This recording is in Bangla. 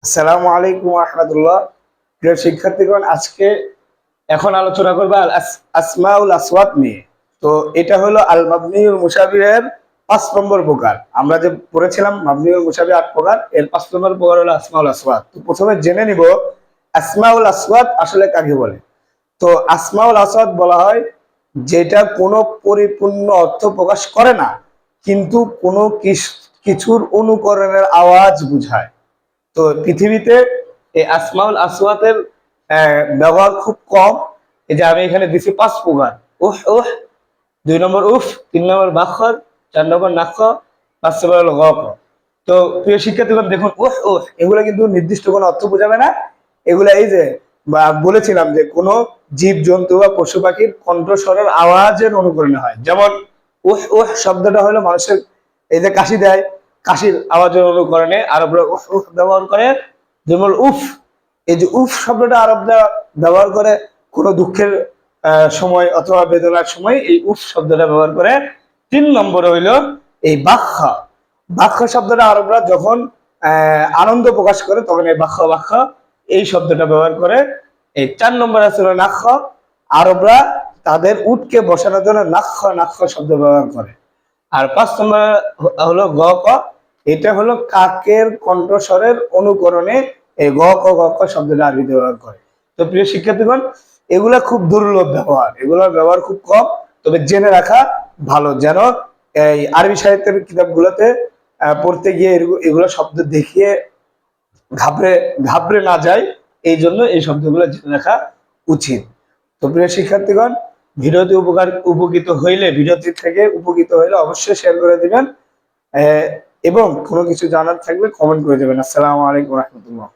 আসসালামু আলাইকুম রাহমাতুল্লাহ। প্রিয় শিক্ষার্থীগণ, আজকে এখন আলোচনা করবো আসমাউল আসওয়াত নিয়ে। তো এটা হলো আল মাবনিউল মুশাবিহের 5 নম্বর প্রকার। আমরা যে পড়েছিলাম মাবনিউল মুশাবিহ 8 প্রকার, এর 5 নম্বর প্রকার হলো আসমাউল আসওয়াত। তো প্রথমে জেনে নিব আসমাউল আসওয়াত আসলে কাকে বলে। তো আসমাউল আসওয়াত বলা হয় যেটা কোনো পরিপূর্ণ অর্থ প্রকাশ করে না, কিন্তু কোনো কিছুর অনুকরণের আওয়াজ বুঝায়। তো পৃথিবীতে এই আসমাউল আসওয়াতের ব্যবহার খুব কম। এই যে আমি এখানে দিছি 5 প্রকার: উহ উহ, 2 নম্বর উফ, 3 নম্বর বাখর, 4 নম্বর নাখ, 5 নম্বর হলো গক। তো প্রিয় শিক্ষার্থীগণ দেখুন, উহ উহ এগুলো কিন্তু নির্দিষ্ট কোনো অর্থ বোঝাবে না। এগুলা এই যে বলেছিলাম যে কোনো জীব জন্তু বা পশু পাখির কণ্ঠস্বরের আওয়াজের অনুকরণে হয়। যেমন উহ উহ শব্দটা হলো মানুষের এই যে কাশি দেয়, কাশির আওয়াজের অনুকরণে আরবরা উফ উফ ব্যবহার করে। যেমন উফ, এই যে উফ শব্দটা আরবরা ব্যবহার করে কোনো দুঃখের সময় অথবা বেদনার সময় এই উফ শব্দটা ব্যবহার করে। 3 নম্বরে হইল এই বাখ্যা। বাখ্যা শব্দটা আরবরা যখন আনন্দ প্রকাশ করে তখন এই বাখ্যা বাখ্যা এই শব্দটা ব্যবহার করে। এই 4 নম্বর আছে নাখ। আরবরা তাদের উটকে বসানোর জন্য নাখ নাখ শব্দ ব্যবহার করে। আর 5 নম্বর হলো গ ক। এটা হলো কাকের কণ্ঠস্বরের অনুকরণে এই গ ক গ ক শব্দটা আরবিতে ব্যবহার করে। তো প্রিয় শিক্ষার্থীগণ, এগুলা খুব দুর্লভ ব্যবহার, এগুলোর ব্যবহার খুব কম। তবে জেনে রাখা ভালো, যেন এই আরবি সাহিত্যের কিতাবগুলোতে পড়তে গিয়ে এগুলো শব্দ দেখিয়ে ঘাবড়ে ঘাবড়ে না যায়। এই জন্য এই শব্দগুলো জেনে রাখা উচিত। তো প্রিয় শিক্ষার্থীগণ, ভিডিওটি থেকে উপকৃত হইলে অবশ্যই শেয়ার করে দিবেন এবং কোনো কিছু জানার থাকলে কমেন্ট করে দেবেন। আসসালামু আলাইকুম রহমতুল্লাহ।